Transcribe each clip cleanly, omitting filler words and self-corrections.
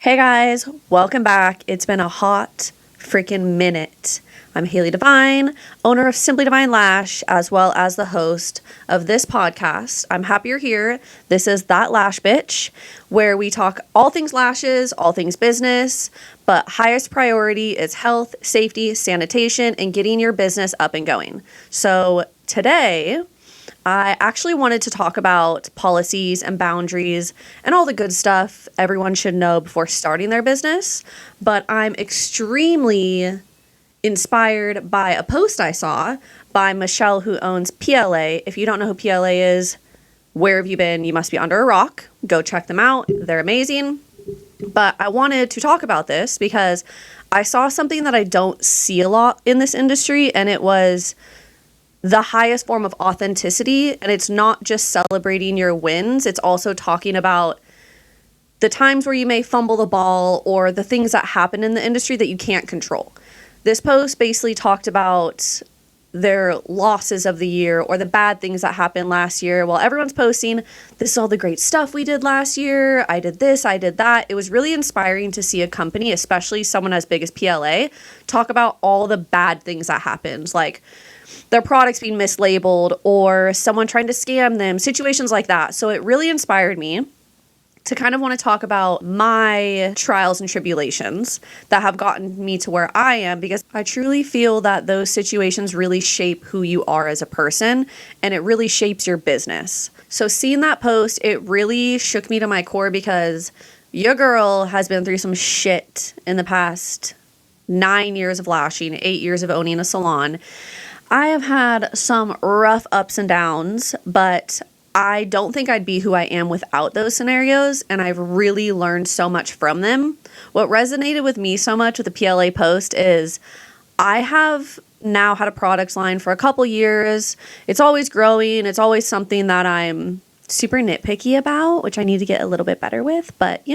Hey guys, welcome back. It's been a hot freaking minute. I'm Hailey Devine, owner of Simply Divine Lash, as well as the host of this podcast. I'm happy you're here. This is That Lash Bitch, where we talk all things lashes, all things business, but highest priority is health, safety, sanitation, and getting your business up and going. So today, I actually wanted to talk about policies and boundaries and all the good stuff everyone should know before starting their business. But I'm extremely inspired by a post I saw by Michelle, who owns PLA. If you don't know who PLA is, where have you been? You must be under a rock. Go check them out. They're amazing. But I wanted to talk about this because I saw something that I don't see a lot in this industry, and it was the highest form of authenticity. And it's not just celebrating your wins. It's also talking about the times where you may fumble the ball or the things that happen in the industry that you can't control. This post basically talked about their losses of the year or the bad things that happened last year while everyone's posting, this is all the great stuff we did last year. I did this, I did that. It was really inspiring to see a company, especially someone as big as PLA, talk about all the bad things that happened, like their products being mislabeled or someone trying to scam them, situations like that. So it really inspired me to kind of want to talk about my trials and tribulations that have gotten me to where I am, because I truly feel that those situations really shape who you are as a person and it really shapes your business. So seeing that post, it really shook me to my core because your girl has been through some shit in the past 9 years of lashing, 8 years of owning a salon. I have had some rough ups and downs, but I don't think I'd be who I am without those scenarios, and I've really learned so much from them. What resonated with me so much with the PLA post is I have now had a products line for a couple years. It's always growing. It's always something that I'm super nitpicky about, which I need to get a little bit better with, but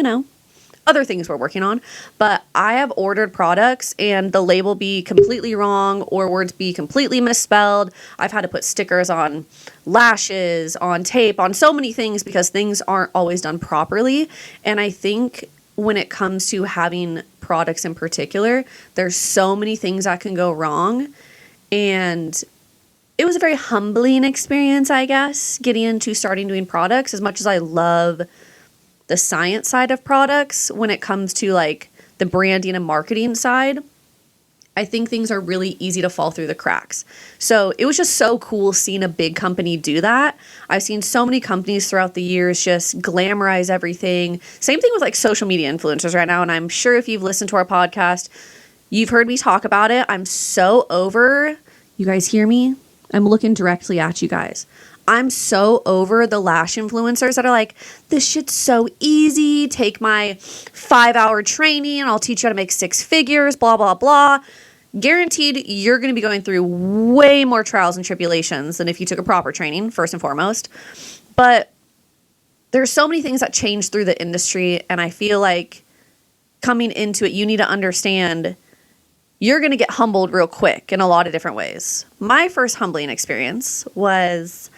other things we're working on. But I have ordered products and the label be completely wrong or words be completely misspelled. I've had to put stickers on lashes, on tape, on so many things because things aren't always done properly. And I think when it comes to having products in particular, there's so many things that can go wrong. And it was a very humbling experience, I guess, getting into starting doing products. As much as I love the science side of products, when it comes to like the branding and marketing side, I think things are really easy to fall through the cracks. So it was just so cool seeing a big company do that. I've seen so many companies throughout the years just glamorize everything. Same thing with like social media influencers right now. And I'm sure if you've listened to our podcast, you've heard me talk about it. I'm so over, you guys hear me? I'm looking directly at you guys. I'm so over the lash influencers that are like, this shit's so easy. Take my 5-hour training and I'll teach you how to make 6 figures, blah, blah, blah. Guaranteed you're going to be going through way more trials and tribulations than if you took a proper training, first and foremost. But there's so many things that change through the industry. And I feel like coming into it, you need to understand you're going to get humbled real quick in a lot of different ways. My first humbling experience was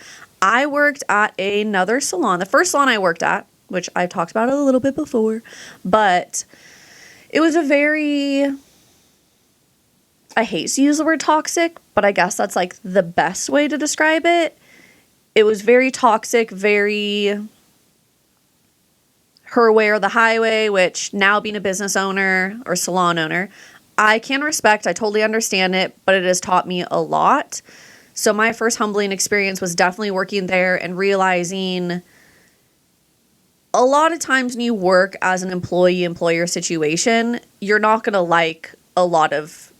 I worked at another salon. The first salon I worked at, which I've talked about a little bit before, but it was a very, I hate to use the word toxic, but I guess that's like the best way to describe it. It was very toxic, very her way or the highway, which now being a business owner or salon owner, I can respect, I totally understand it, but it has taught me a lot. So my first humbling experience was definitely working there and realizing a lot of times when you work as an employee-employer situation, you're not going to like a lot of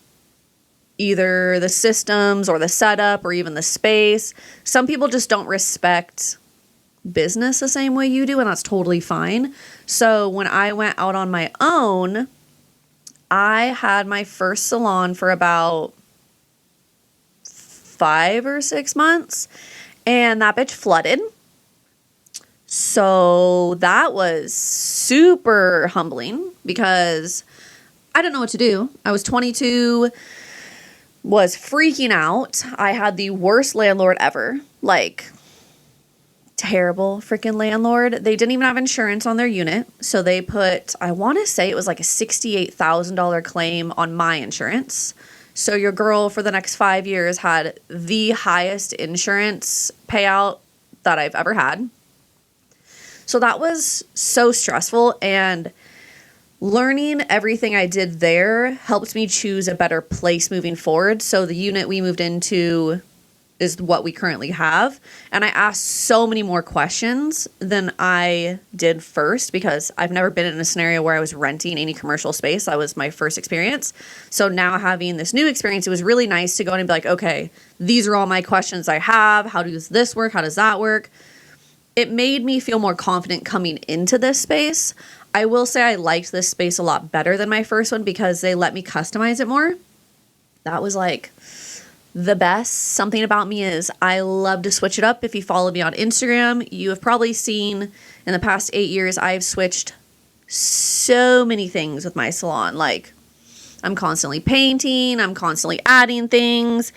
either the systems or the setup or even the space. Some people just don't respect business the same way you do, and that's totally fine. So when I went out on my own, I had my first salon for about 5 or 6 months, and that bitch flooded. So that was super humbling because I didn't know what to do. I was 22, was freaking out. I had the worst landlord ever. Like, Terrible freaking landlord. They didn't even have insurance on their unit. So they put, I want to say it was like a $68,000 claim on my insurance. So your girl for the next 5 years had the highest insurance payout that I've ever had. So that was so stressful, and learning everything I did there helped me choose a better place moving forward. So the unit we moved into is what we currently have. And I asked so many more questions than I did first, because I've never been in a scenario where I was renting any commercial space. That was my first experience. So now having this new experience, it was really nice to go in and be like, okay, these are all my questions I have. How does this work? How does that work? It made me feel more confident coming into this space. I will say I liked this space a lot better than my first one because they let me customize it more. That was like the best. Something about me is I love to switch it up. If you follow me on Instagram, you have probably seen in the past 8 years, I've switched so many things with my salon. Like, I'm constantly painting, I'm constantly adding things.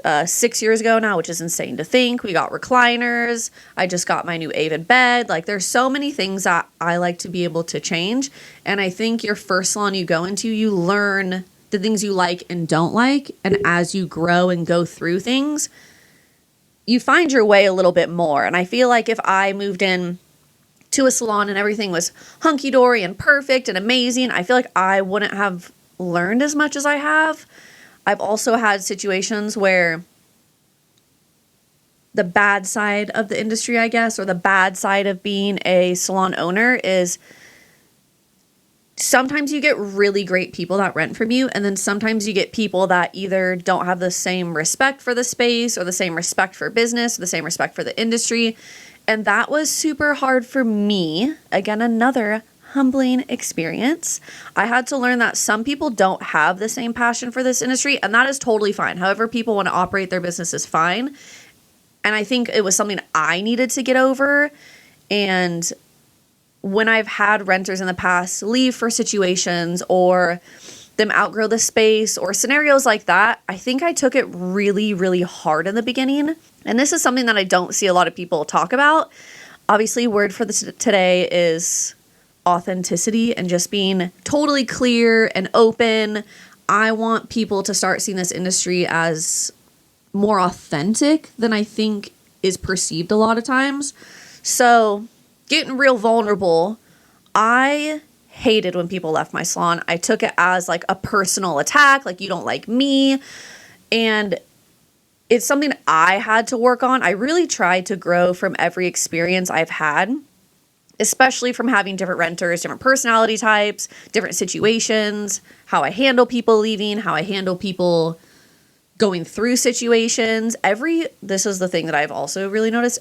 6 years ago now, which is insane to think, we got recliners. I just got my new Avid bed. Like, there's so many things that I like to be able to change. And I think your first salon you go into, you learn the things you like and don't like. And as you grow and go through things, you find your way a little bit more. And I feel like if I moved in to a salon and everything was hunky-dory and perfect and amazing, I feel like I wouldn't have learned as much as I have. I've also had situations where the bad side of the industry, I guess, or the bad side of being a salon owner is sometimes you get really great people that rent from you, and then sometimes you get people that either don't have the same respect for the space or the same respect for business or the same respect for the industry. And that was super hard for me. Again, another humbling experience. I had to learn that some people don't have the same passion for this industry, and that is totally fine. However people want to operate their business is fine. And I think it was something I needed to get over. And when I've had renters in the past leave for situations or them outgrow the space or scenarios like that, I think I took it really, really hard in the beginning. And this is something that I don't see a lot of people talk about. Obviously, word for this today is authenticity and just being totally clear and open. I want people to start seeing this industry as more authentic than I think is perceived a lot of times. So getting real vulnerable, I hated when people left my salon. I took it as like a personal attack, like you don't like me. And it's something I had to work on. I really tried to grow from every experience I've had, especially from having different renters, different personality types, different situations, how I handle people leaving, how I handle people going through situations. This is the thing that I've also really noticed,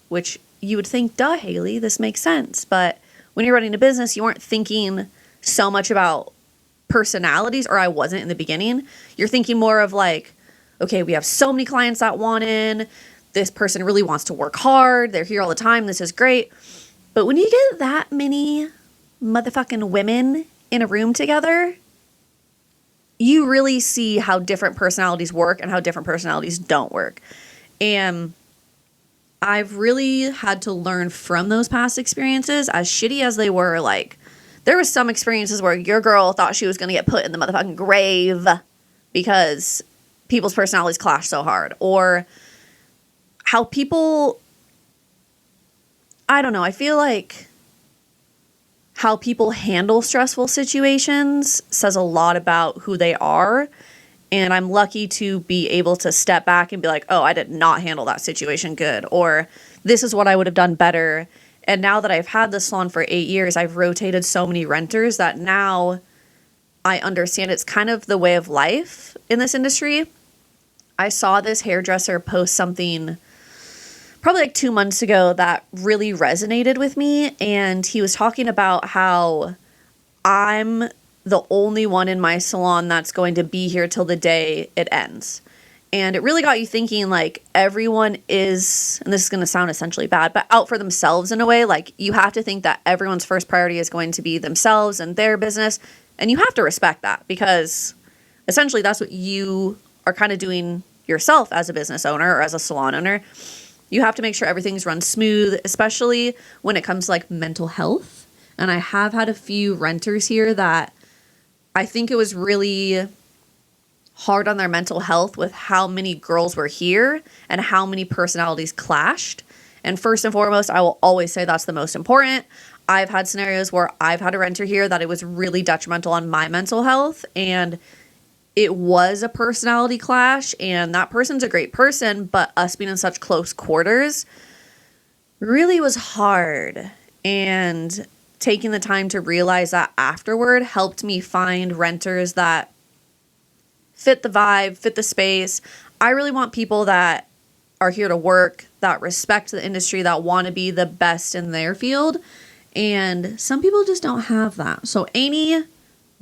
which you would think, duh, Hailey, this makes sense. But when you're running a business, you aren't thinking so much about personalities, or I wasn't in the beginning. You're thinking more of like, okay, we have so many clients that want in. This person really wants to work hard. They're here all the time. This is great. But when you get that many motherfucking women in a room together, you really see how different personalities work and how different personalities don't work. And I've really had to learn from those past experiences, as shitty as they were. Like, there was some experiences where your girl thought she was going to get put in the motherfucking grave because people's personalities clash so hard. Or how people, I don't know, I feel like how people handle stressful situations says a lot about who they are. And I'm lucky to be able to step back and be like, oh, I did not handle that situation good, or this is what I would have done better. And now that I've had the salon for 8 years, I've rotated so many renters that now I understand it's kind of the way of life in this industry. I saw this hairdresser post something probably like 2 months ago that really resonated with me. And he was talking about how I'm the only one in my salon that's going to be here till the day it ends. And it really got you thinking, like, everyone is, and this is going to sound essentially bad, but out for themselves in a way. Like, you have to think that everyone's first priority is going to be themselves and their business. And you have to respect that, because essentially that's what you are kind of doing yourself as a business owner or as a salon owner. You have to make sure everything's run smooth, especially when it comes to like mental health. And I have had a few renters here that I think it was really hard on their mental health with how many girls were here and how many personalities clashed. And first and foremost, I will always say that's the most important. I've had scenarios where I've had a renter here that it was really detrimental on my mental health, and it was a personality clash, and that person's a great person, but us being in such close quarters really was hard. And taking the time to realize that afterward helped me find renters that fit the vibe, fit the space. I really want people that are here to work, that respect the industry, that want to be the best in their field. And some people just don't have that. So any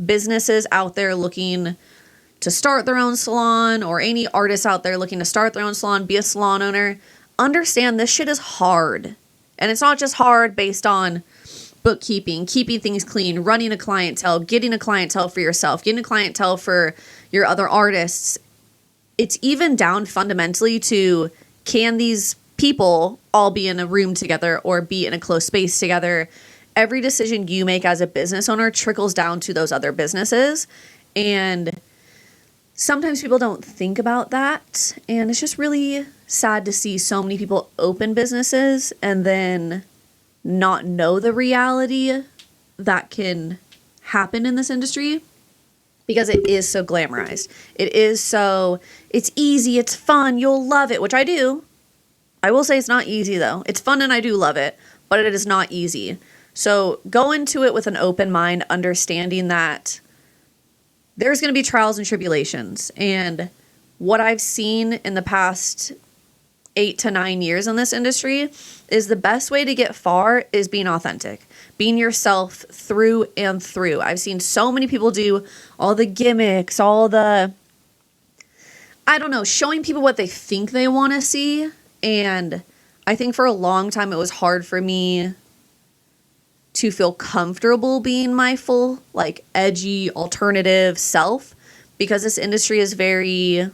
businesses out there looking to start their own salon, or any artists out there looking to start their own salon, be a salon owner, understand this shit is hard. And it's not just hard based on bookkeeping, keeping things clean, running a clientele, getting a clientele for yourself, getting a clientele for your other artists. It's even down fundamentally to, can these people all be in a room together or be in a close space together? Every decision you make as a business owner trickles down to those other businesses. And sometimes people don't think about that. And it's just really sad to see so many people open businesses and then not know the reality that can happen in this industry, because it is so glamorized. It's easy, it's fun, you'll love it, which I do. I will say it's not easy though. It's fun and I do love it, but it is not easy. So go into it with an open mind, understanding that there's going to be trials and tribulations. And what I've seen in the past 8 to 9 years in this industry is the best way to get far is being authentic, being yourself through and through. I've seen so many people do all the gimmicks, all the, I don't know, showing people what they think they want to see. And I think for a long time it was hard for me to feel comfortable being my full, like, edgy, alternative self, because this industry is very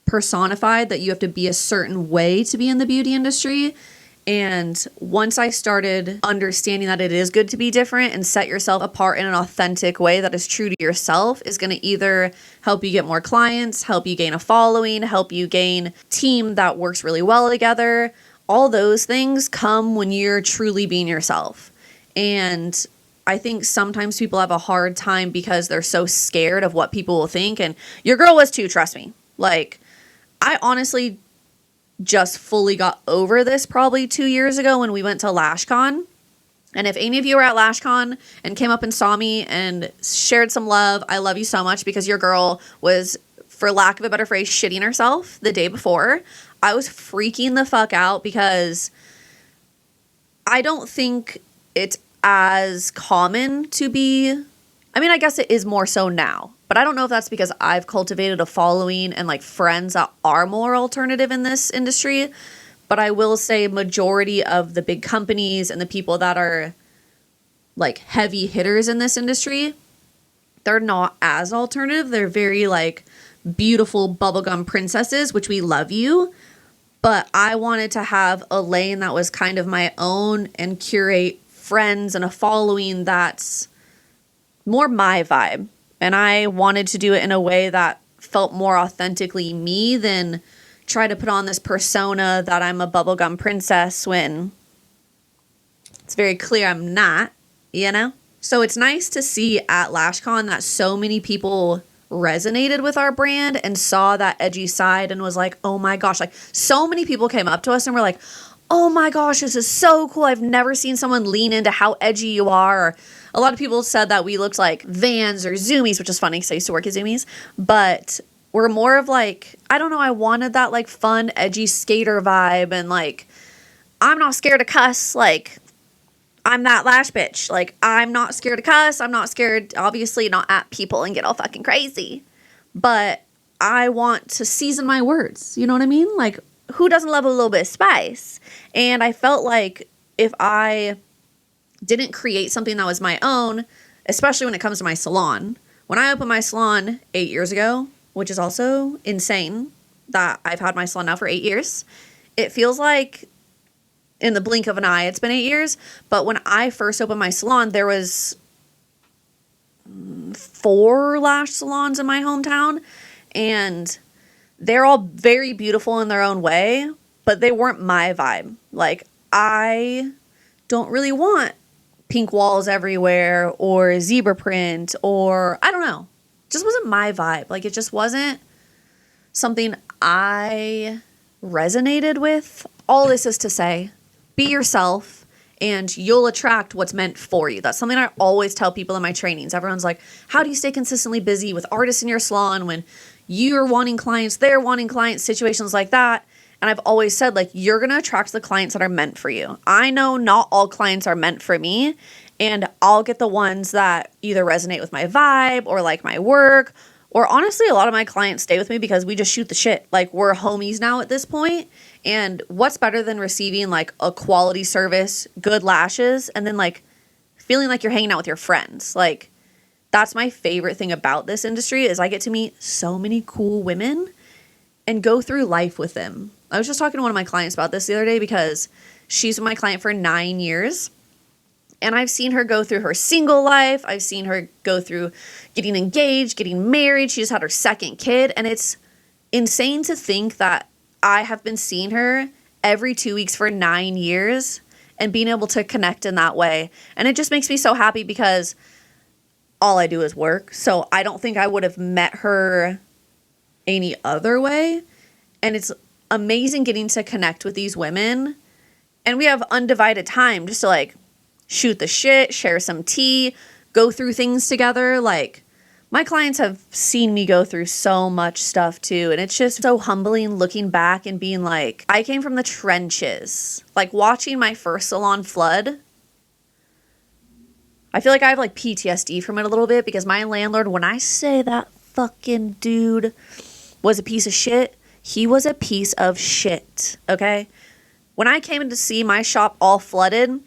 personified, that you have to be a certain way to be in the beauty industry. And once I started understanding that it is good to be different and set yourself apart in an authentic way that is true to yourself, is going to either help you get more clients, help you gain a following, help you gain a team that works really well together. All those things come when you're truly being yourself. And I think sometimes people have a hard time because they're so scared of what people will think. And your girl was too, trust me. Like, I honestly just fully got over this probably 2 years ago when we went to LashCon. And if any of you were at LashCon and came up and saw me and shared some love, I love you so much, because your girl was, for lack of a better phrase, shitting herself the day before. I was freaking the fuck out because I don't think it's as common to be, I mean, I guess it is more so now, but I don't know if that's because I've cultivated a following and like friends that are more alternative in this industry. But I will say majority of the big companies and the people that are like heavy hitters in this industry, they're not as alternative. They're very like beautiful bubblegum princesses, which we love you. But I wanted to have a lane that was kind of my own and curate friends and a following that's more my vibe. And I wanted to do it in a way that felt more authentically me than try to put on this persona that I'm a bubblegum princess when it's very clear I'm not, you know? So it's nice to see at LashCon that so many people resonated with our brand and saw that edgy side and was like, oh my gosh, like so many people came up to us and were like, oh my gosh, this is so cool. I've never seen someone lean into how edgy you are. Or a lot of people said that we looked like Vans or Zoomies, which is funny because I used to work at Zoomies, but we're more of like, I don't know, I wanted that like fun, edgy skater vibe. And like, I'm not scared to cuss. Like, I'm that lash bitch. Like, I'm not scared to cuss. I'm not scared, obviously, not at people and get all fucking crazy. But I want to season my words. You know what I mean? Like, who doesn't love a little bit of spice? And I felt like if I didn't create something that was my own, especially when it comes to my salon. When I opened my salon 8 years ago, which is also insane. that I've had my salon now for 8 years. It feels like in the blink of an eye, it's been 8 years. But when I first opened my salon, there was 4 lash salons in my hometown, and they're all very beautiful in their own way, but they weren't my vibe. Like, I don't really want pink walls everywhere or zebra print or I don't know. It just wasn't my vibe. Like, it just wasn't something I resonated with. All this is to say, be yourself and you'll attract what's meant for you. That's something I always tell people in my trainings. Everyone's like, how do you stay consistently busy with artists in your salon when you're wanting clients, they're wanting clients, situations like that? And I've always said, like, you're going to attract the clients that are meant for you. I know not all clients are meant for me, and I'll get the ones that either resonate with my vibe or like my work. Or honestly, a lot of my clients stay with me because we just shoot the shit. Like, we're homies now at this point. And what's better than receiving like a quality service, good lashes, and then like feeling like you're hanging out with your friends? Like, that's my favorite thing about this industry is I get to meet so many cool women and go through life with them. I was just talking to one of my clients about this the other day because she's been my client for 9 years. And I've seen her go through her single life. I've seen her go through getting engaged, getting married. She just had her second kid. And it's insane to think that I have been seeing her every 2 weeks for 9 years and being able to connect in that way. And it just makes me so happy because all I do is work. So I don't think I would have met her any other way. And it's amazing getting to connect with these women. And we have undivided time just to like shoot the shit, share some tea, go through things together. Like, my clients have seen me go through so much stuff too. And it's just so humbling looking back and being like, I came from the trenches. Like, watching my first salon flood, I feel like I have like PTSD from it a little bit because my landlord, when I say that fucking dude was a piece of shit, he was a piece of shit, okay? When I came in to see my shop all flooded,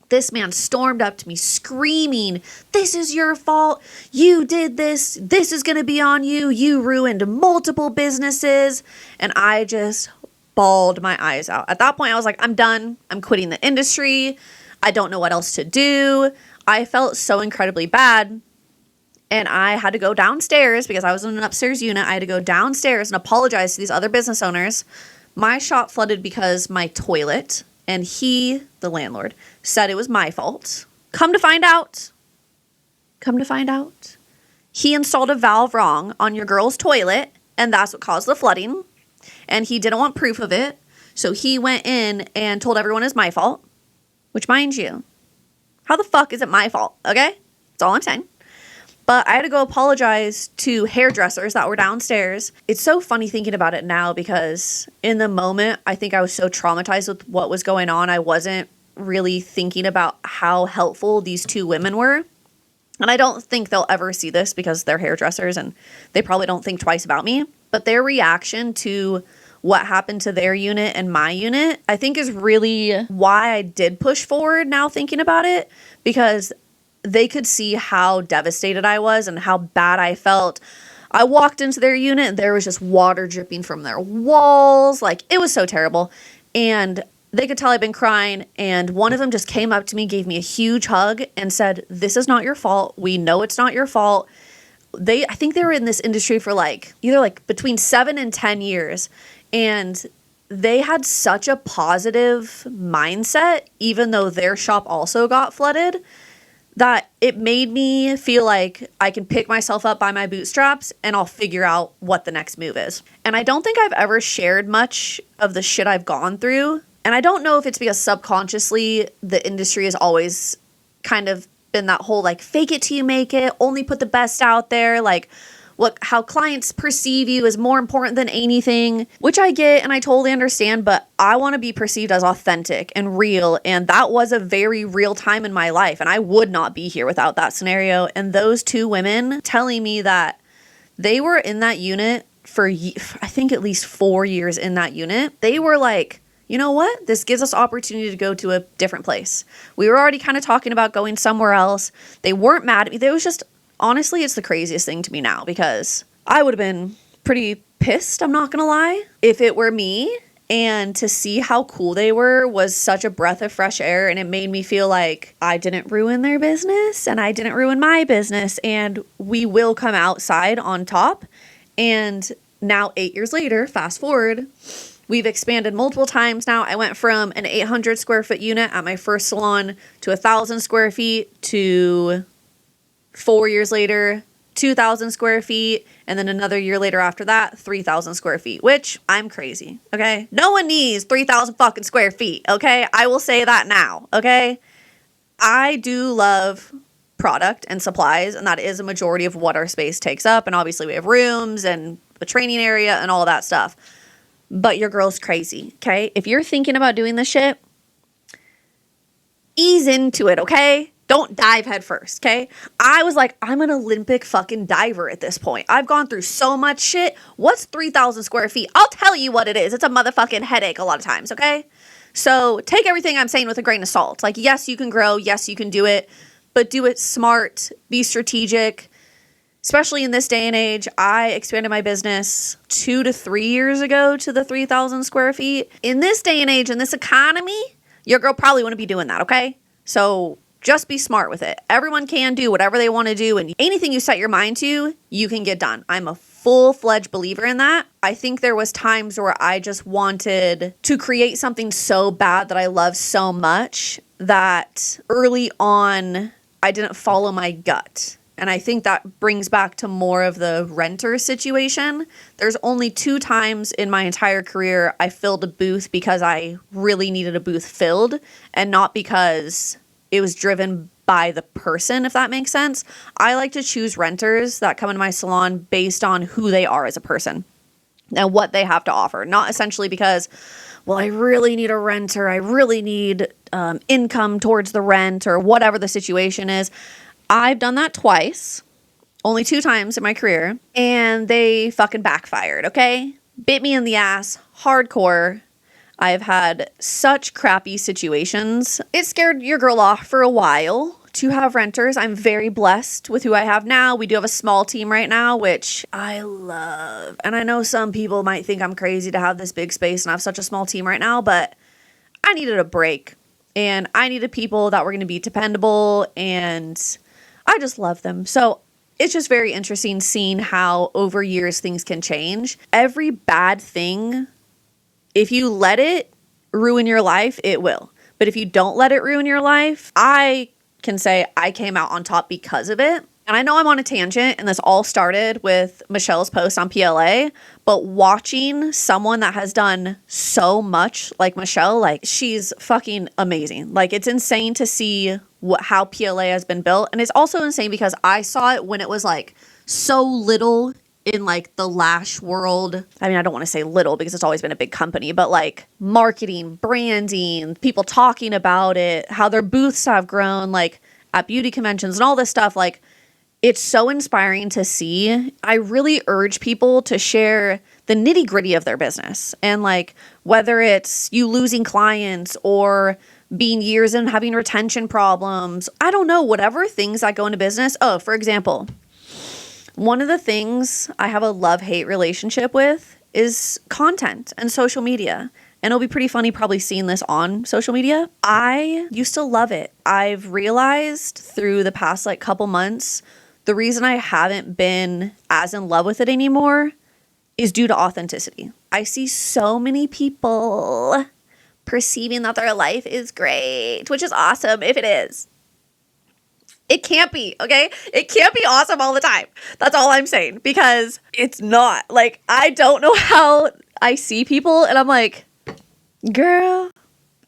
this man stormed up to me screaming, "This is your fault. You did this. This is going to be on you. You ruined multiple businesses." And I just bawled my eyes out. At that point, I was like, I'm done. I'm quitting the industry. I don't know what else to do. I felt so incredibly bad. And I had to go downstairs because I was in an upstairs unit. I had to go downstairs and apologize to these other business owners. My shop flooded because my toilet, and he, the landlord, said it was my fault. Come to find out, he installed a valve wrong on your girl's toilet, and that's what caused the flooding. And he didn't want proof of it, so he went in and told everyone it's my fault. Which, mind you, how the fuck is it my fault, okay? That's all I'm saying. But I had to go apologize to hairdressers that were downstairs. It's so funny thinking about it now because in the moment, I think I was so traumatized with what was going on. I wasn't really thinking about how helpful these 2 women were. And I don't think they'll ever see this because they're hairdressers and they probably don't think twice about me. But their reaction to what happened to their unit and my unit, I think is really why I did push forward now thinking about it, because they could see how devastated I was and how bad I felt. I walked into their unit and there was just water dripping from their walls. Like, it was so terrible. And they could tell I'd been crying. And one of them just came up to me, gave me a huge hug and said, "This is not your fault. We know it's not your fault." I think they were in this industry for like either like between 7 and 10 years. And they had such a positive mindset, even though their shop also got flooded, that it made me feel like I can pick myself up by my bootstraps and I'll figure out what the next move is. And I don't think I've ever shared much of the shit I've gone through. And I don't know if it's because subconsciously the industry has always kind of been that whole like fake it till you make it, only put the best out there, like how clients perceive you is more important than anything, which I get and I totally understand, but I want to be perceived as authentic and real. And that was a very real time in my life. And I would not be here without that scenario. And those 2 women telling me that they were in that unit for, I think at least 4 years in that unit. They were like, you know what? This gives us opportunity to go to a different place. We were already kind of talking about going somewhere else. They weren't mad at me. They was just, honestly, it's the craziest thing to me now because I would have been pretty pissed, I'm not gonna lie. If it were me, and to see how cool they were was such a breath of fresh air, and it made me feel like I didn't ruin their business and I didn't ruin my business, and we will come outside on top. And now 8 years later, fast forward, we've expanded multiple times now. I went from an 800 square foot unit at my first salon to 1,000 square feet to 4 years later, 2,000 square feet. And then another year later after that, 3,000 square feet, which I'm crazy. Okay. No one needs 3,000 fucking square feet. Okay. I will say that now. Okay. I do love product and supplies, and that is a majority of what our space takes up. And obviously we have rooms and a training area and all that stuff. But your girl's crazy. Okay. If you're thinking about doing this shit, ease into it. Okay. Don't dive head first, okay? I was like, I'm an Olympic fucking diver at this point. I've gone through so much shit. What's 3,000 square feet? I'll tell you what it is. It's a motherfucking headache a lot of times, okay? So take everything I'm saying with a grain of salt. Like, yes, you can grow. Yes, you can do it. But do it smart. Be strategic. Especially in this day and age, I expanded my business 2 to 3 years ago to the 3,000 square feet. In this day and age, in this economy, your girl probably wouldn't be doing that, okay? So just be smart with it. Everyone can do whatever they want to do, and anything you set your mind to, you can get done. I'm a full-fledged believer in that. I think there was times where I just wanted to create something so bad that I love so much that early on, I didn't follow my gut. And I think that brings back to more of the renter situation. There's only 2 times in my entire career I filled a booth because I really needed a booth filled, and not because it was driven by the person, if that makes sense. I like to choose renters that come into my salon based on who they are as a person and what they have to offer. Not essentially because, well, I really need a renter. I really need income towards the rent or whatever the situation is. I've done that twice, only 2 times in my career, and they fucking backfired, okay? Bit me in the ass, hardcore. I've had such crappy situations. It scared your girl off for a while to have renters. I'm very blessed with who I have now. We do have a small team right now, which I love. And I know some people might think I'm crazy to have this big space and have such a small team right now, but I needed a break. And I needed people that were going to be dependable, and I just love them. So it's just very interesting seeing how over years things can change. Every bad thing, if you let it ruin your life, it will. But if you don't let it ruin your life, I can say I came out on top because of it. And I know I'm on a tangent, and this all started with Michelle's post on PLA, but watching someone that has done so much like Michelle, like, she's fucking amazing. Like, it's insane to see how PLA has been built. And it's also insane because I saw it when it was like so little in like the lash world. I mean, I don't want to say little because it's always been a big company, but like marketing, branding, people talking about it, how their booths have grown, like at beauty conventions and all this stuff. Like, it's so inspiring to see. I really urge people to share the nitty gritty of their business. And like, whether it's you losing clients or being years in having retention problems, I don't know, whatever things that go into business. Oh, for example, one of the things I have a love-hate relationship with is content and social media. And it'll be pretty funny probably seeing this on social media. I used to love it. I've realized through the past like couple months, the reason I haven't been as in love with it anymore is due to authenticity. I see so many people perceiving that their life is great, which is awesome if it is. It can't be, okay? It can't be awesome all the time. That's all I'm saying, because it's not. Like, I don't know how I see people and I'm like, girl,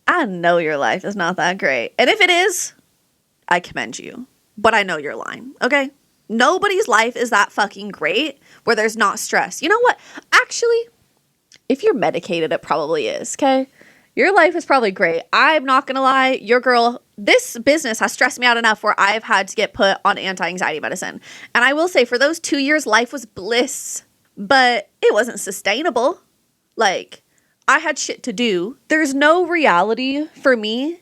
I know your life is not that great. And if it is, I commend you. But I know you're lying, okay? Nobody's life is that fucking great where there's not stress. You know what? Actually, if you're medicated, it probably is, okay? Your life is probably great. I'm not going to lie. Your girl, this business has stressed me out enough where I've had to get put on anti-anxiety medicine. And I will say, for those 2 years, life was bliss, but it wasn't sustainable. Like, I had shit to do. There's no reality for me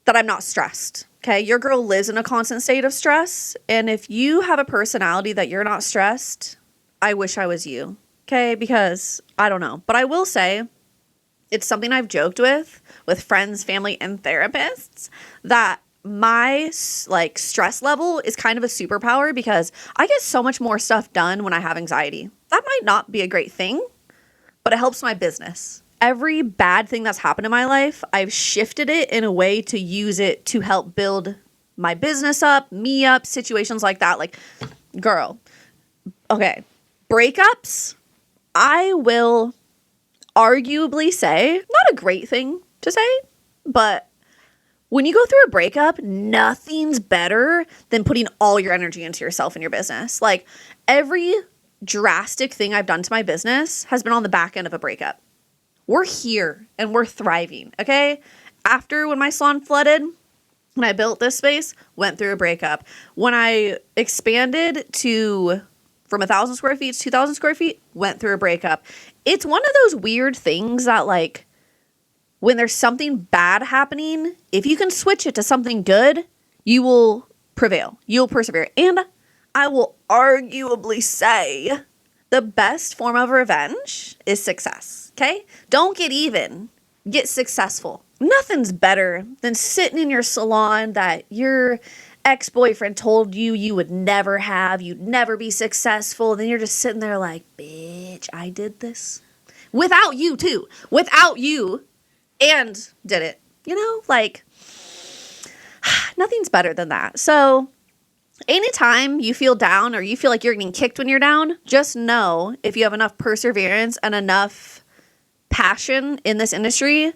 that I'm not stressed. Okay, your girl lives in a constant state of stress. And if you have a personality that you're not stressed, I wish I was you. Okay, because I don't know. But I will say it's something I've joked with friends, family, and therapists that my like stress level is kind of a superpower because I get so much more stuff done when I have anxiety. That might not be a great thing, but it helps my business. Every bad thing that's happened in my life, I've shifted it in a way to use it to help build my business up, me up, situations like that. Like, girl, okay, breakups, I will arguably say, not a great thing to say, but when you go through a breakup, nothing's better than putting all your energy into yourself and your business. Like, every drastic thing I've done to my business has been on the back end of a breakup. We're here and we're thriving, okay? After when my salon flooded, when I built this space, went through a breakup. When I expanded from 1,000 square feet to 2,000 square feet, went through a breakup. It's one of those weird things that, like, when there's something bad happening, if you can switch it to something good, you will prevail. You'll persevere. And I will arguably say the best form of revenge is success, okay? Don't get even. Get successful. Nothing's better than sitting in your salon that your ex-boyfriend told you you would never have, you'd never be successful. Then you're just sitting there like, bitch, I did this. Without you, too. Without you. And did it. You know, like, nothing's better than that. So anytime you feel down or you feel like you're getting kicked when you're down, just know if you have enough perseverance and enough passion in this industry,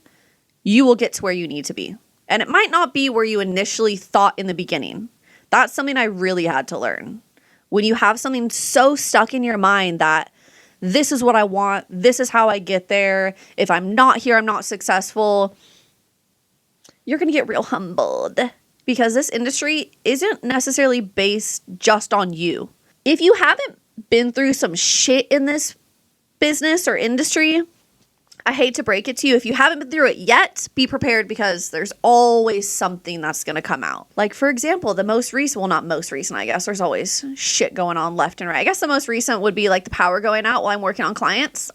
you will get to where you need to be. And it might not be where you initially thought in the beginning. That's something I really had to learn. When you have something so stuck in your mind that this is what I want, this is how I get there, if I'm not here, I'm not successful, you're going to get real humbled because this industry isn't necessarily based just on you. If you haven't been through some shit in this business or industry, I hate to break it to you. If you haven't been through it yet, be prepared because there's always something that's going to come out. Like, for example, the most recent, well, not most recent, I guess. There's always shit going on left and right. I guess the most recent would be like the power going out while I'm working on clients.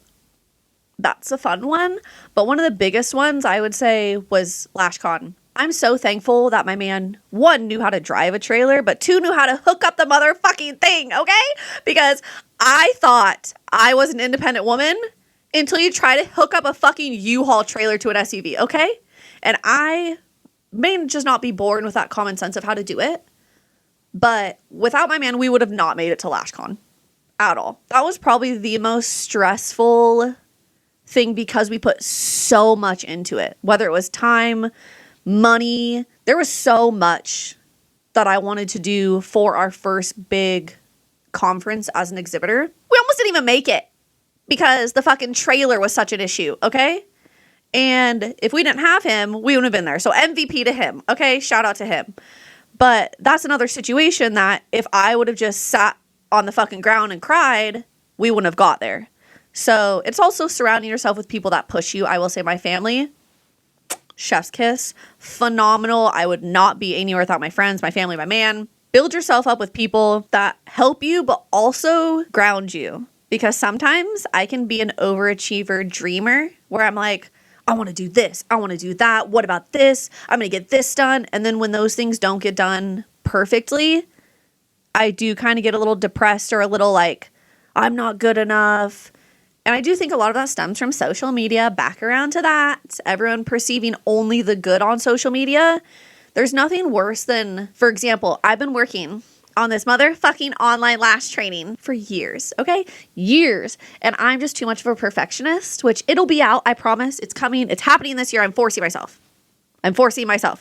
That's a fun one. But one of the biggest ones I would say was LashCon. I'm so thankful that my man, one, knew how to drive a trailer, but two, knew how to hook up the motherfucking thing, okay? Because I thought I was an independent woman until you try to hook up a fucking U-Haul trailer to an SUV, okay? And I may just not be born with that common sense of how to do it, but without my man, we would have not made it to LashCon at all. That was probably the most stressful thing because we put so much into it, whether it was time, money. There was so much that I wanted to do for our first big conference as an exhibitor. We almost didn't even make it because the fucking trailer was such an issue, okay? And if we didn't have him, we wouldn't have been there. So MVP to him, okay? Shout out to him. But that's another situation that if I would have just sat on the fucking ground and cried, we wouldn't have got there. So it's also surrounding yourself with people that push you. I will say my family, chef's kiss, phenomenal. I would not be anywhere without my friends, my family, my man. Build yourself up with people that help you, but also ground you. Because sometimes I can be an overachiever dreamer where I'm like, I want to do this. I want to do that. What about this? I'm going to get this done. And then when those things don't get done perfectly, I do kind of get a little depressed or a little like, I'm not good enough. And I do think a lot of that stems from social media. Back around to that, everyone perceiving only the good on social media. There's nothing worse than, for example, I've been working on this motherfucking online lash training for years, okay? Years. And I'm just too much of a perfectionist, which it'll be out, I promise. It's coming. It's happening this year. I'm forcing myself,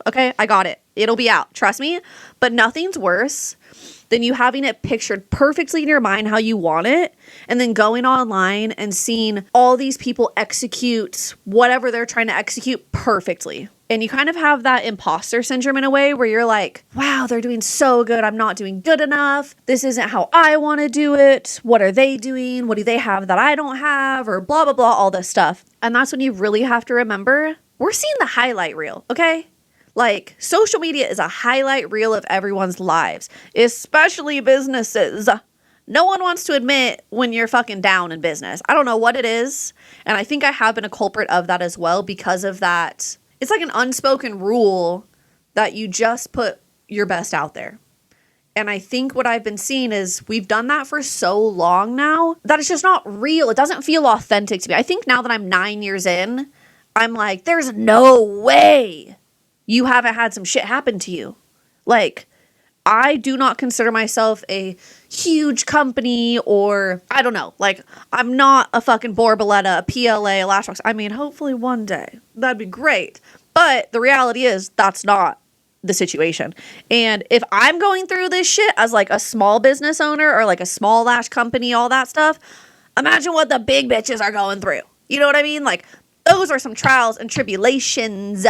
okay? I got it. It'll be out. Trust me. But nothing's worse than you having it pictured perfectly in your mind how you want it, and then going online and seeing all these people execute whatever they're trying to execute perfectly. And you kind of have that imposter syndrome in a way where you're like, wow, they're doing so good. I'm not doing good enough. This isn't how I want to do it. What are they doing? What do they have that I don't have? Or blah, blah, blah, all this stuff. And that's when you really have to remember, we're seeing the highlight reel, okay? Like, social media is a highlight reel of everyone's lives, especially businesses. No one wants to admit when you're fucking down in business. I don't know what it is. And I think I have been a culprit of that as well because of that. It's like an unspoken rule that you just put your best out there. And I think what I've been seeing is we've done that for so long now that it's just not real. It doesn't feel authentic to me. I think now that I'm 9 years in, I'm like, there's no way you haven't had some shit happen to you. Like, I do not consider myself a huge company or, I don't know, like, I'm not a fucking Borboleta, a PLA, a Lashbox. I mean, hopefully one day. That'd be great. But the reality is that's not the situation. And if I'm going through this shit as like a small business owner or like a small lash company, all that stuff, imagine what the big bitches are going through. You know what I mean? Like, those are some trials and tribulations.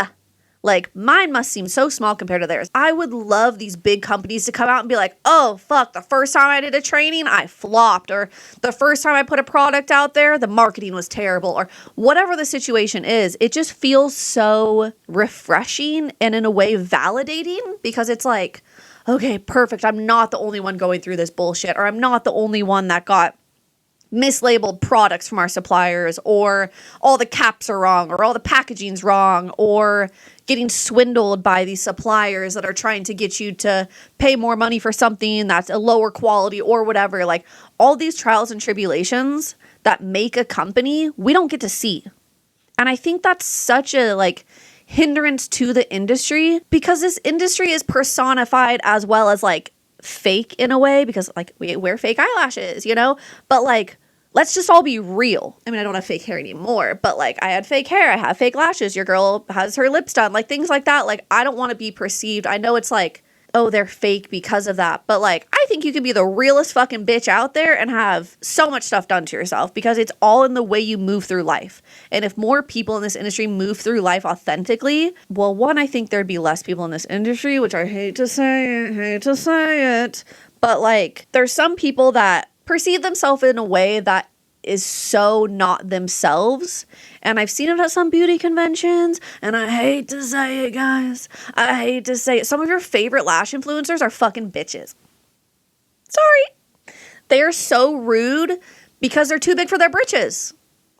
Like, mine must seem so small compared to theirs. I would love these big companies to come out and be like, oh, fuck, the first time I did a training, I flopped. Or the first time I put a product out there, the marketing was terrible. Or whatever the situation is, it just feels so refreshing and in a way validating because it's like, okay, perfect. I'm not the only one going through this bullshit. Or I'm not the only one that got mislabeled products from our suppliers, or all the caps are wrong, or all the packaging's wrong, or getting swindled by these suppliers that are trying to get you to pay more money for something that's a lower quality or whatever. Like, all these trials and tribulations that make a company, we don't get to see. And I think that's such a like hindrance to the industry because this industry is personified as well as like fake in a way because like we wear fake eyelashes, you know, but like, let's just all be real. I mean, I don't have fake hair anymore, but like I had fake hair, I have fake lashes, your girl has her lips done, like things like that. Like, I don't want to be perceived. I know it's like, oh, they're fake because of that. But like, I think you can be the realest fucking bitch out there and have so much stuff done to yourself because it's all in the way you move through life. And if more people in this industry move through life authentically, well, one, I think there'd be less people in this industry, which I hate to say it. But like, there's some people that perceive themselves in a way that is so not themselves. And I've seen it at some beauty conventions, and I hate to say it, guys. I hate to say it. Some of your favorite lash influencers are fucking bitches. Sorry. They are so rude because they're too big for their britches.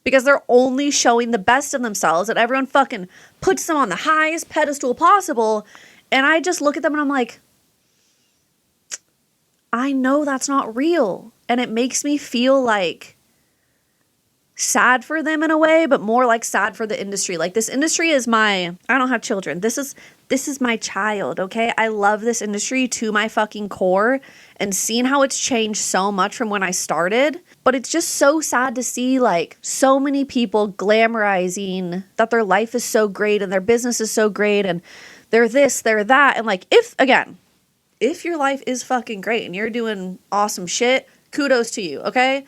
Because they're only showing the best of themselves, and everyone fucking puts them on the highest pedestal possible. And I just look at them and I'm like, I know that's not real. And it makes me feel like sad for them in a way, but more like sad for the industry. Like, this industry is I don't have children. This is my child, okay? I love this industry to my fucking core, and seeing how it's changed so much from when I started. But it's just so sad to see like so many people glamorizing that their life is so great and their business is so great and they're this, they're that. And like, if your life is fucking great and you're doing awesome shit, kudos to you, okay?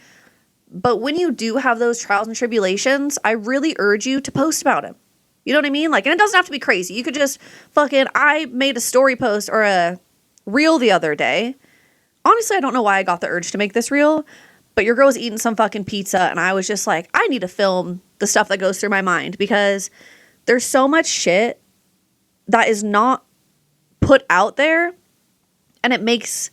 But when you do have those trials and tribulations, I really urge you to post about it. You know what I mean? Like, and it doesn't have to be crazy. You could just I made a story post or a reel the other day. Honestly, I don't know why I got the urge to make this reel, but your girl was eating some fucking pizza and I was just like, I need to film the stuff that goes through my mind because there's so much shit that is not put out there, and it makes,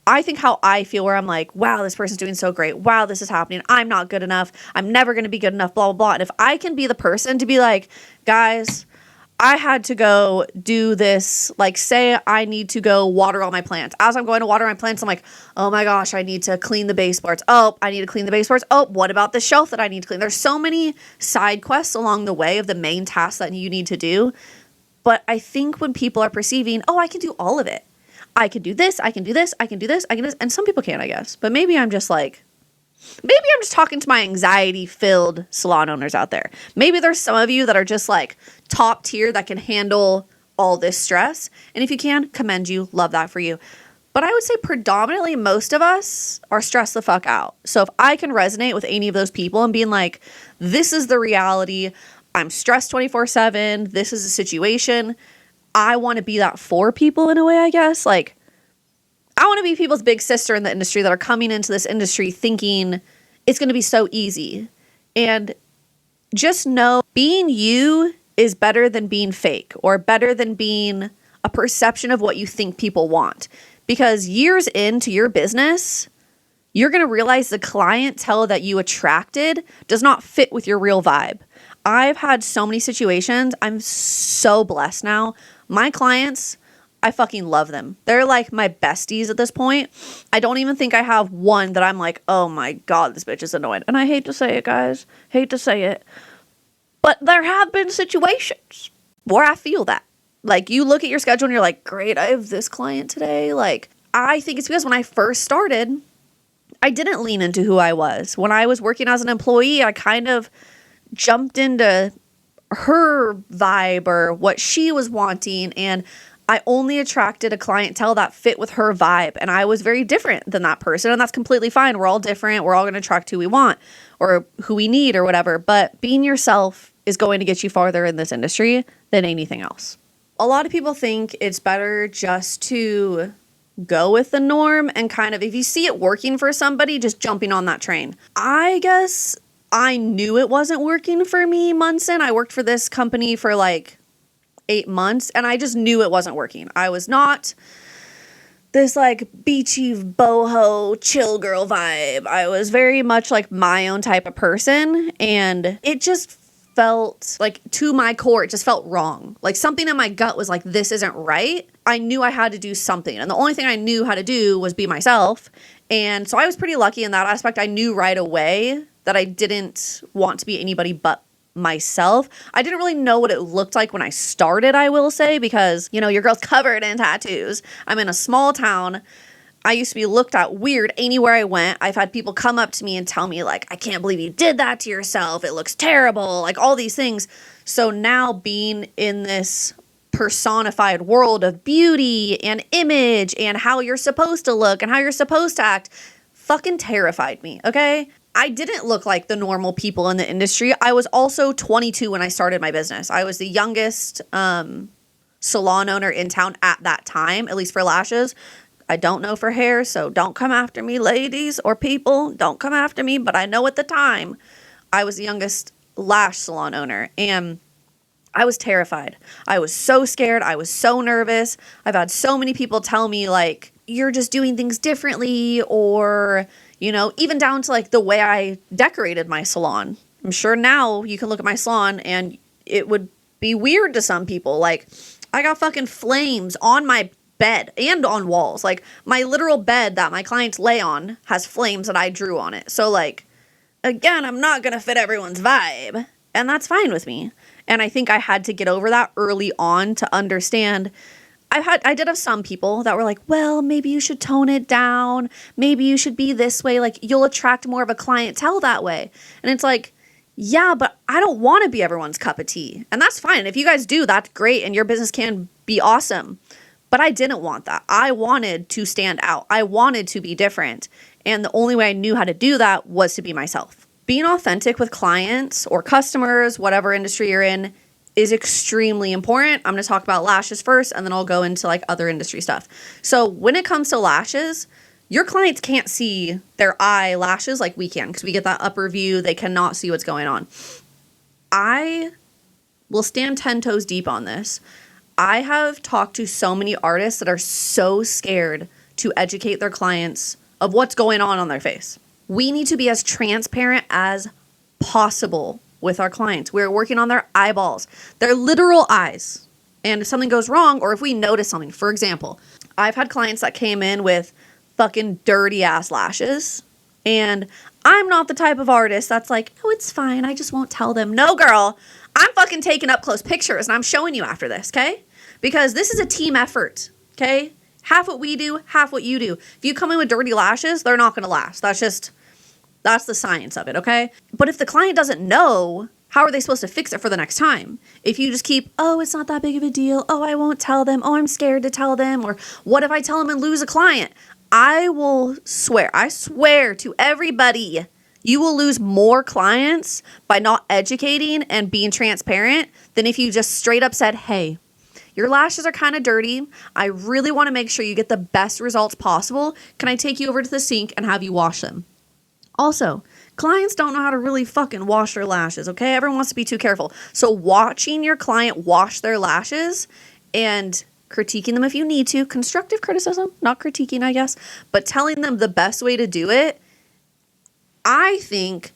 I think, how I feel, where I'm like, wow, this person's doing so great. Wow, this is happening. I'm not good enough. I'm never going to be good enough, blah, blah, blah. And if I can be the person to be like, guys, I had to go do this, like, say I need to go water all my plants. As I'm going to water my plants, I'm like, oh my gosh, I need to clean the baseboards. Oh, I need to clean the baseboards. Oh, what about the shelf that I need to clean? There's so many side quests along the way of the main tasks that you need to do. But I think when people are perceiving, oh, I can do all of it. I can do this, I can do this, I can do this, I can do this. And some people can, I guess. But maybe I'm just talking to my anxiety-filled salon owners out there. Maybe there's some of you that are just like top tier that can handle all this stress. And if you can, commend you. Love that for you. But I would say predominantly most of us are stressed the fuck out. So if I can resonate with any of those people and being like, this is the reality, I'm stressed 24/7, this is a situation, I want to be that for people in a way, I guess. Like, I want to be people's big sister in the industry that are coming into this industry thinking it's going to be so easy. And just know being you is better than being fake, or better than being a perception of what you think people want. Because years into your business, you're going to realize the clientele that you attracted does not fit with your real vibe. I've had so many situations. I'm so blessed now. My clients, I fucking love them. They're like my besties at this point. I don't even think I have one that I'm like, oh my God, this bitch is annoying. And I hate to say it, guys. Hate to say it. But there have been situations where I feel that. Like, you look at your schedule and you're like, great, I have this client today. Like, I think it's because when I first started, I didn't lean into who I was. When I was working as an employee, I kind of jumped into her vibe or what she was wanting, and I only attracted a clientele that fit with her vibe, and I was very different than that person, and that's completely fine. We're all different. We're all going to attract who we want or who we need or whatever, but being yourself is going to get you farther in this industry than anything else. A lot of people think it's better just to go with the norm and kind of, if you see it working for somebody, just jumping on that train. I guess I knew it wasn't working for me months in. I worked for this company for like 8 months and I just knew it wasn't working. I was not this like beachy boho chill girl vibe. I was very much like my own type of person, and it just felt like, to my core, it just felt wrong. Like something in my gut was like, this isn't right. I knew I had to do something, and the only thing I knew how to do was be myself. And so I was pretty lucky in that aspect. I knew right away that I didn't want to be anybody but myself. I didn't really know what it looked like when I started, I will say, because, you know, your girl's covered in tattoos. I'm in a small town. I used to be looked at weird anywhere I went. I've had people come up to me and tell me, like, I can't believe you did that to yourself. It looks terrible. Like, all these things. So now being in this personified world of beauty and image and how you're supposed to look and how you're supposed to act fucking terrified me, okay? I didn't look like the normal people in the industry. I was also 22 when I started my business. I was the youngest salon owner in town at that time, at least for lashes. I don't know for hair, so don't come after me, ladies or people. Don't come after me, but I know at the time I was the youngest lash salon owner, and I was terrified. I was so scared. I was so nervous. I've had so many people tell me, like, you're just doing things differently, or, you know, even down to like the way I decorated my salon. I'm sure now you can look at my salon and it would be weird to some people. Like, I got fucking flames on my bed and on walls. Like, my literal bed that my clients lay on has flames that I drew on it. So, like, again, I'm not going to fit everyone's vibe, and that's fine with me. And I think I had to get over that early on to understand. I did have some people that were like, well, maybe you should tone it down. Maybe you should be this way. Like, you'll attract more of a clientele that way. And it's like, yeah, but I don't want to be everyone's cup of tea. And that's fine. If you guys do, that's great. And your business can be awesome. But I didn't want that. I wanted to stand out. I wanted to be different. And the only way I knew how to do that was to be myself. Being authentic with clients or customers, whatever industry you're in, is extremely important. I'm going to talk about lashes first, and then I'll go into like other industry stuff. So when it comes to lashes, your clients can't see their eyelashes like we can, because we get that upper view. They cannot see what's going on. I will stand 10 toes deep on this. I have talked to so many artists that are so scared to educate their clients of what's going on their face. We need to be as transparent as possible with our clients. We're working on their eyeballs, their literal eyes. And if something goes wrong, or if we notice something, for example, I've had clients that came in with fucking dirty ass lashes, and I'm not the type of artist that's like, oh, it's fine, I just won't tell them. No, girl, I'm fucking taking up close pictures and I'm showing you after this, okay? Because this is a team effort, okay? Half what we do, half what you do. If you come in with dirty lashes, they're not going to last. That's the science of it, okay? But if the client doesn't know, how are they supposed to fix it for the next time? If you just keep, oh, it's not that big of a deal. Oh, I won't tell them. Oh, I'm scared to tell them. Or what if I tell them and lose a client? I swear to everybody, you will lose more clients by not educating and being transparent than if you just straight up said, hey, your lashes are kind of dirty. I really want to make sure you get the best results possible. Can I take you over to the sink and have you wash them? Also, clients don't know how to really fucking wash their lashes, okay? Everyone wants to be too careful. So watching your client wash their lashes and critiquing them if you need to, constructive criticism, not critiquing, I guess, but telling them the best way to do it, I think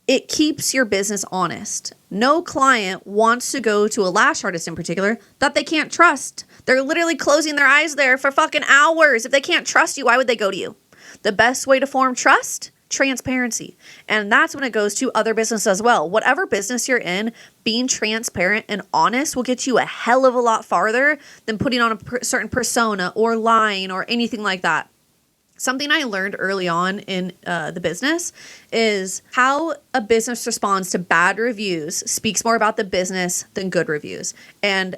it keeps your business honest. No client wants to go to a lash artist in particular that they can't trust. They're literally closing their eyes there for fucking hours. If they can't trust you, why would they go to you? The best way to form trust? Transparency. And that's when it goes to other business as well. Whatever business you're in, being transparent and honest will get you a hell of a lot farther than putting on a certain persona or line or anything like that. Something I learned early on in the business is how a business responds to bad reviews speaks more about the business than good reviews. And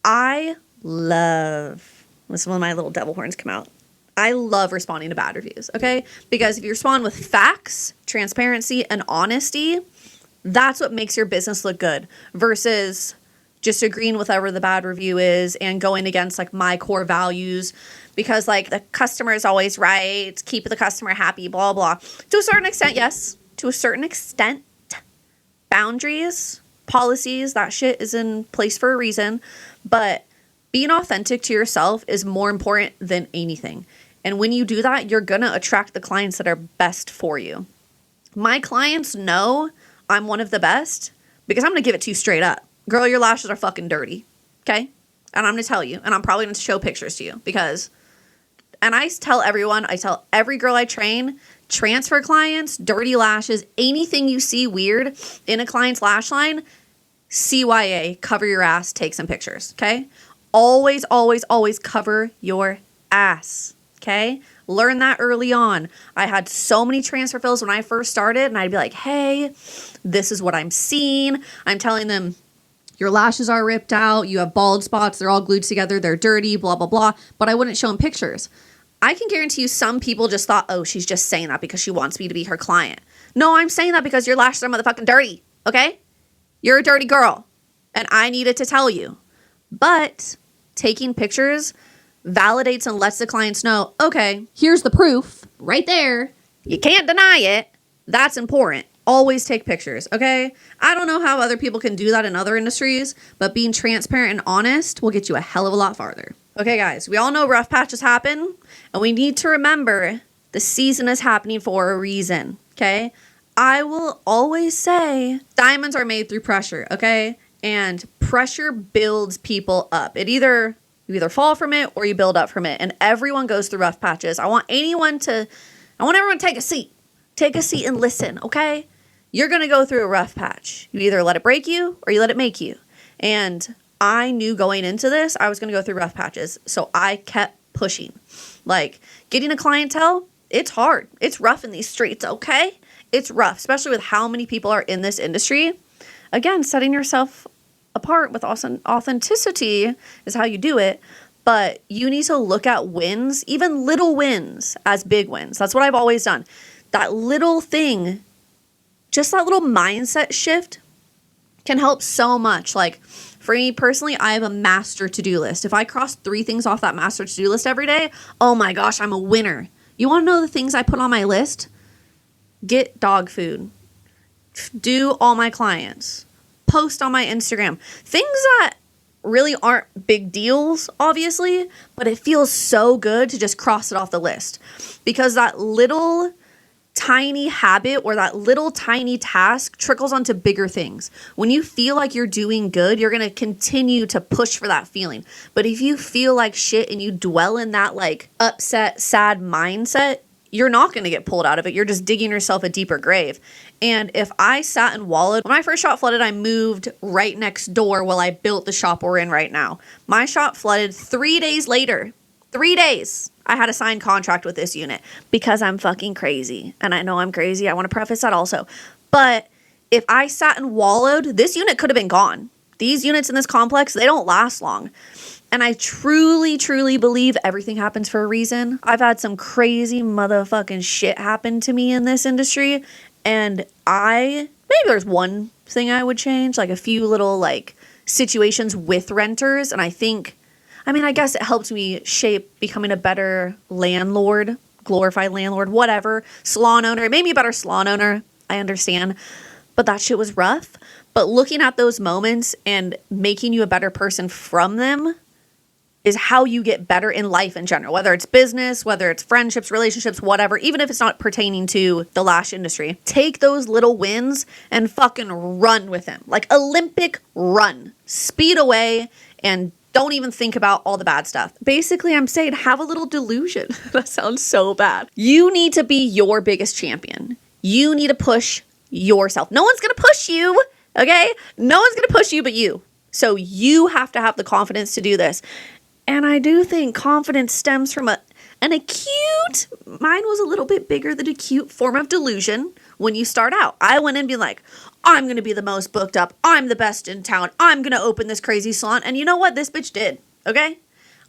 I love, this is when my little devil horns come out. I love responding to bad reviews, okay? Because if you respond with facts, transparency, and honesty, that's what makes your business look good versus just agreeing with whatever the bad review is and going against like my core values because like the customer is always right, keep the customer happy, blah, blah. To a certain extent, yes. To a certain extent, boundaries, policies, that shit is in place for a reason. But being authentic to yourself is more important than anything. And when you do that, you're going to attract the clients that are best for you. My clients know I'm one of the best because I'm going to give it to you straight up. Girl, your lashes are fucking dirty. Okay? And I'm going to tell you. And I'm probably going to show pictures to you because, and I tell everyone, I tell every girl I train, transfer clients, dirty lashes, anything you see weird in a client's lash line, CYA, cover your ass, take some pictures. Okay? Always, always, always cover your ass. Okay? Learn that early on. I had so many transfer fills when I first started, and I'd be like, hey, this is what I'm seeing. I'm telling them, your lashes are ripped out, you have bald spots, they're all glued together, they're dirty, blah, blah, blah. But I wouldn't show them pictures. I can guarantee you some people just thought, oh, she's just saying that because she wants me to be her client. No, I'm saying that because your lashes are motherfucking dirty, okay? You're a dirty girl, and I needed to tell you. But taking pictures validates and lets the clients know, okay, here's the proof right there. You can't deny it. That's important. Always take pictures, okay? I don't know how other people can do that in other industries, but being transparent and honest will get you a hell of a lot farther. Okay, guys, we all know rough patches happen, and we need to remember the season is happening for a reason, okay? I will always say diamonds are made through pressure, okay? And pressure builds people up. You either fall from it or you build up from it. And everyone goes through rough patches. I want everyone to take a seat. Take a seat and listen, okay? You're going to go through a rough patch. You either let it break you or you let it make you. And I knew going into this, I was going to go through rough patches. So I kept pushing. Like, getting a clientele, it's hard. It's rough in these streets, okay? It's rough, especially with how many people are in this industry. Again, setting yourself apart with authenticity is how you do it. But you need to look at wins, even little wins, as big wins. That's what I've always done. That little thing, just that little mindset shift can help so much. Like for me personally, I have a master to-do list. If I cross 3 things off that master to-do list every day, oh my gosh, I'm a winner. You want to know the things I put on my list? Get dog food. Do all my clients. Post on my Instagram. Things that really aren't big deals, obviously, but it feels so good to just cross it off the list. Because that little tiny habit or that little tiny task trickles onto bigger things. When you feel like you're doing good, you're going to continue to push for that feeling. But if you feel like shit and you dwell in that like upset, sad mindset, you're not going to get pulled out of it. You're just digging yourself a deeper grave. And if I sat and wallowed, when my first shop flooded, I moved right next door while I built the shop we're in right now. My shop flooded 3 days later. 3 days. I had a signed contract with this unit because I'm fucking crazy. And I know I'm crazy. I want to preface that also. But if I sat and wallowed, this unit could have been gone. These units in this complex, they don't last long. And I truly, truly believe everything happens for a reason. I've had some crazy motherfucking shit happen to me in this industry. And maybe there's one thing I would change, like a few little like situations with renters. And I guess it helped me shape becoming a better landlord, glorified landlord, whatever, salon owner. It made me a better salon owner. I understand. But that shit was rough. But looking at those moments and making you a better person from them is how you get better in life in general, whether it's business, whether it's friendships, relationships, whatever, even if it's not pertaining to the lash industry. Take those little wins and fucking run with them. Like Olympic run. Speed away and don't even think about all the bad stuff. Basically, I'm saying have a little delusion. That sounds so bad. You need to be your biggest champion. You need to push yourself. No one's going to push you, okay? No one's going to push you but you. So you have to have the confidence to do this. And I do think confidence stems from an acute, mine was a little bit bigger than acute form of delusion when you start out. I went in being like, I'm going to be the most booked up. I'm the best in town. I'm going to open this crazy salon. And you know what? This bitch did, okay?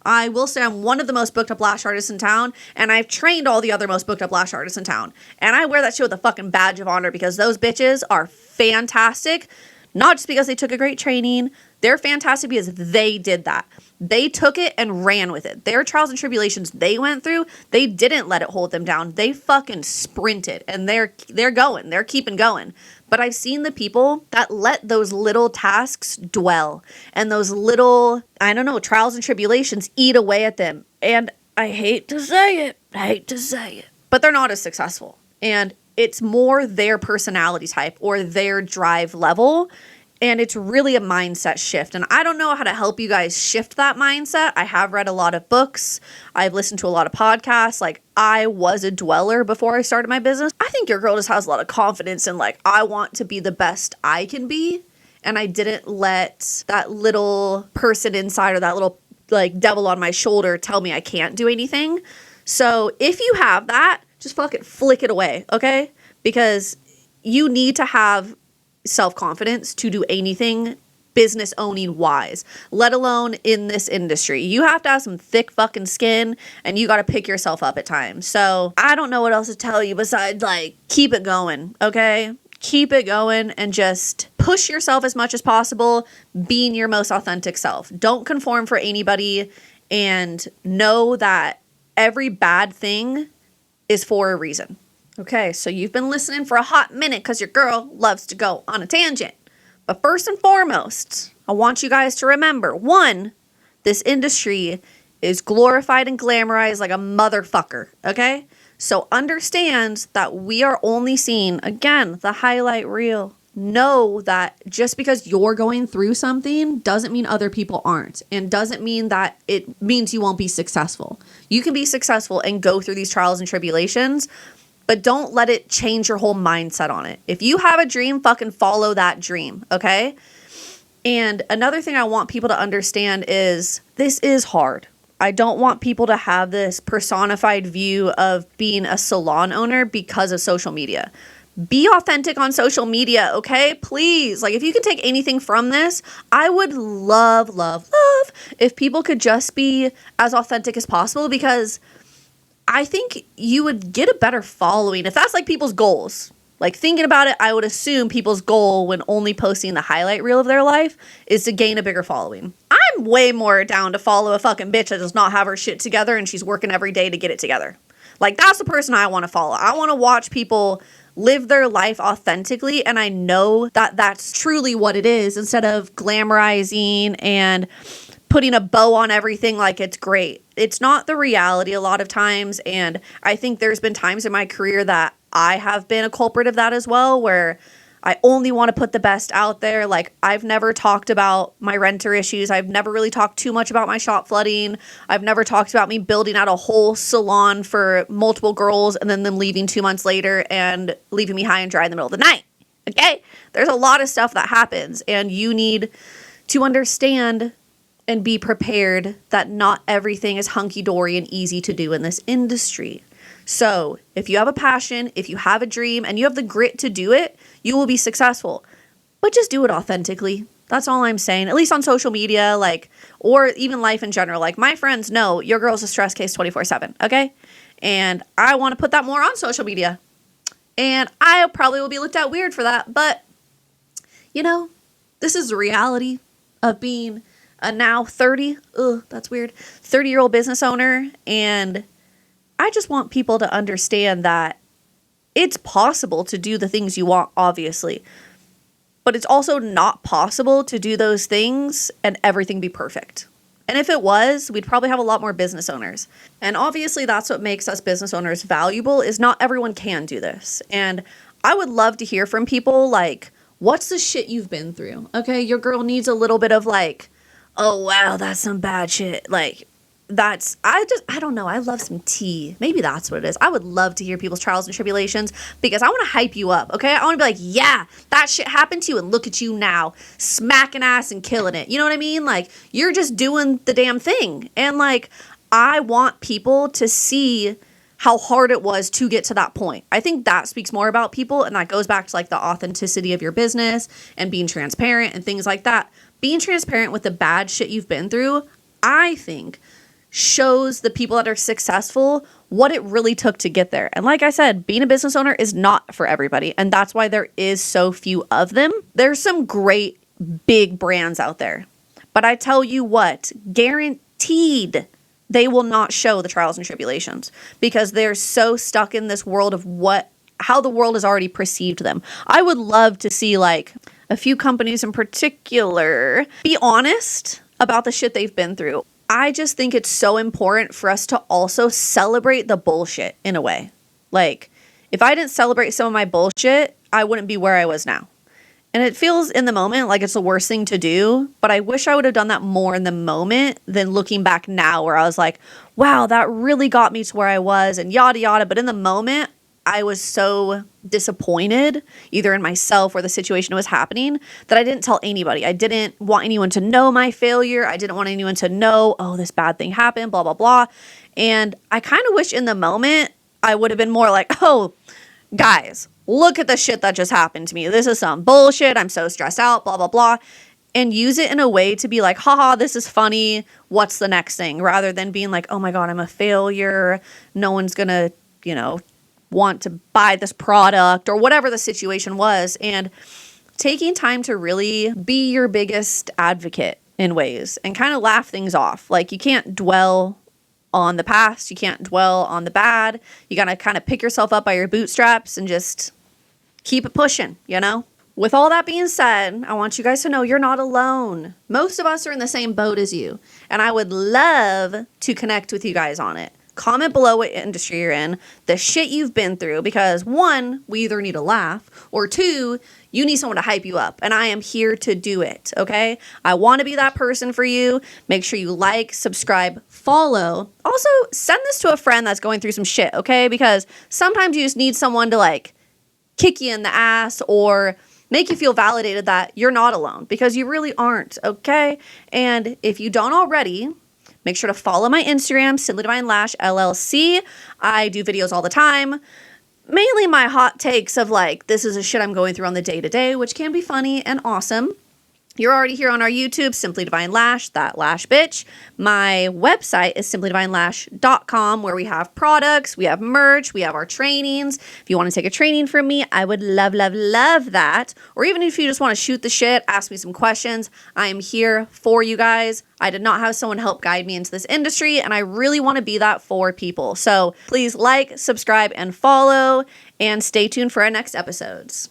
I will say I'm one of the most booked up lash artists in town, and I've trained all the other most booked up lash artists in town. And I wear that shit with a fucking badge of honor because those bitches are fantastic. Not just because they took a great training. They're fantastic because they did that. They took it and ran with it. Their trials and tribulations they went through, they didn't let it hold them down. They fucking sprinted and they're going. They're keeping going. But I've seen the people that let those little tasks dwell and those little, trials and tribulations eat away at them. And I hate to say it, but they're not as successful. And it's more their personality type or their drive level. And it's really a mindset shift. And I don't know how to help you guys shift that mindset. I have read a lot of books. I've listened to a lot of podcasts. Like, I was a dweller before I started my business. I think your girl just has a lot of confidence in, like, I want to be the best I can be. And I didn't let that little person inside or that little, like, devil on my shoulder tell me I can't do anything. So if you have that, just fucking flick it away, okay? Because you need to have self-confidence to do anything business owning wise, let alone in this industry. You have to have some thick fucking skin and you got to pick yourself up at times. So I don't know what else to tell you besides like, keep it going. Okay. Keep it going and just push yourself as much as possible, being your most authentic self. Don't conform for anybody and know that every bad thing is for a reason. Okay, so you've been listening for a hot minute because your girl loves to go on a tangent. But first and foremost, I want you guys to remember, one, this industry is glorified and glamorized like a motherfucker, okay? So understand that we are only seeing, again, the highlight reel. Know that just because you're going through something doesn't mean other people aren't, and doesn't mean that it means you won't be successful. You can be successful and go through these trials and tribulations, but don't let it change your whole mindset on it. If you have a dream, fucking follow that dream, okay? And another thing I want people to understand is this is hard. I don't want people to have this personified view of being a salon owner because of social media. Be authentic on social media, okay? Please. Like, if you can take anything from this, I would love if people could just be as authentic as possible, because I think you would get a better following if that's like people's goals. Like, thinking about it, I would assume people's goal when only posting the highlight reel of their life is to gain a bigger following. I'm way more down to follow a fucking bitch that does not have her shit together and she's working every day to get it together. Like, that's the person I want to follow. I want to watch people live their life authentically, and I know that that's truly what it is, instead of glamorizing and putting a bow on everything like it's great. It's not the reality a lot of times, and I think there's been times in my career that I have been a culprit of that as well, where I only want to put the best out there. Like, I've never talked about my renter issues. I've never really talked too much about my shop flooding. I've never talked about me building out a whole salon for multiple girls and then them leaving 2 months later and leaving me high and dry in the middle of the night. Okay? There's a lot of stuff that happens, and you need to understand and be prepared that not everything is hunky-dory and easy to do in this industry. So if you have a passion, if you have a dream, and you have the grit to do it, you will be successful. But just do it authentically. That's all I'm saying. At least on social media, like, or even life in general. Like, my friends know your girl's a stress case 24/7, okay? And I want to put that more on social media. And I probably will be looked at weird for that. But, you know, this is the reality of being a now 30-year-old business owner. And I just want people to understand that it's possible to do the things you want, obviously, but it's also not possible to do those things and everything be perfect. And if it was, we'd probably have a lot more business owners. And obviously that's what makes us business owners valuable, is not everyone can do this. And I would love to hear from people like, what's the shit you've been through? Okay, your girl needs a little bit of like, oh wow, that's some bad shit. Like, I don't know. I love some tea. Maybe that's what it is. I would love to hear people's trials and tribulations because I want to hype you up, okay? I want to be like, yeah, that shit happened to you and look at you now, smacking ass and killing it. You know what I mean? Like, you're just doing the damn thing. And like, I want people to see how hard it was to get to that point. I think that speaks more about people, and that goes back to like the authenticity of your business and being transparent and things like that. Being transparent with the bad shit you've been through, I think, shows the people that are successful what it really took to get there. And like I said, being a business owner is not for everybody, and that's why there is so few of them. There's some great big brands out there, but I tell you what, guaranteed they will not show the trials and tribulations because they're so stuck in this world of how the world has already perceived them. I would love to see like a few companies in particular be honest about the shit they've been through. I just think it's so important for us to also celebrate the bullshit in a way. Like, if I didn't celebrate some of my bullshit, I wouldn't be where I was now. And it feels in the moment like it's the worst thing to do, but I wish I would have done that more in the moment than looking back now where I was like, wow, that really got me to where I was and yada yada. But in the moment, I was so disappointed either in myself or the situation was happening that I didn't tell anybody. I didn't want anyone to know my failure. I didn't want anyone to know, oh, this bad thing happened, blah, blah, blah. And I kind of wish in the moment I would have been more like, oh, guys, look at the shit that just happened to me. This is some bullshit. I'm so stressed out, blah, blah, blah. And use it in a way to be like, haha, this is funny. What's the next thing? Rather than being like, oh my God, I'm a failure. No one's going to, want to buy this product or whatever the situation was. And taking time to really be your biggest advocate in ways and kind of laugh things off. Like, you can't dwell on the past. You can't dwell on the bad. You got to kind of pick yourself up by your bootstraps and just keep it pushing, With all that being said, I want you guys to know you're not alone. Most of us are in the same boat as you, and I would love to connect with you guys on it. Comment below what industry you're in, the shit you've been through, because one, we either need a laugh, or two, you need someone to hype you up, and I am here to do it, okay? I want to be that person for you. Make sure you like, subscribe, follow. Also, send this to a friend that's going through some shit, okay? Because sometimes you just need someone to, like, kick you in the ass or make you feel validated that you're not alone, because you really aren't, okay? And if you don't already, make sure to follow my Instagram, Simply Divine Lash LLC. I do videos all the time. Mainly my hot takes of like, this is a shit I'm going through on the day-to-day, which can be funny and awesome. You're already here on our YouTube, Simply Divine Lash, That Lash Bitch. My website is simplydivinelash.com, where we have products, we have merch, we have our trainings. If you want to take a training from me, I would love, love, love that. Or even if you just want to shoot the shit, ask me some questions, I am here for you guys. I did not have someone help guide me into this industry, and I really want to be that for people. So please like, subscribe, and follow, and stay tuned for our next episodes.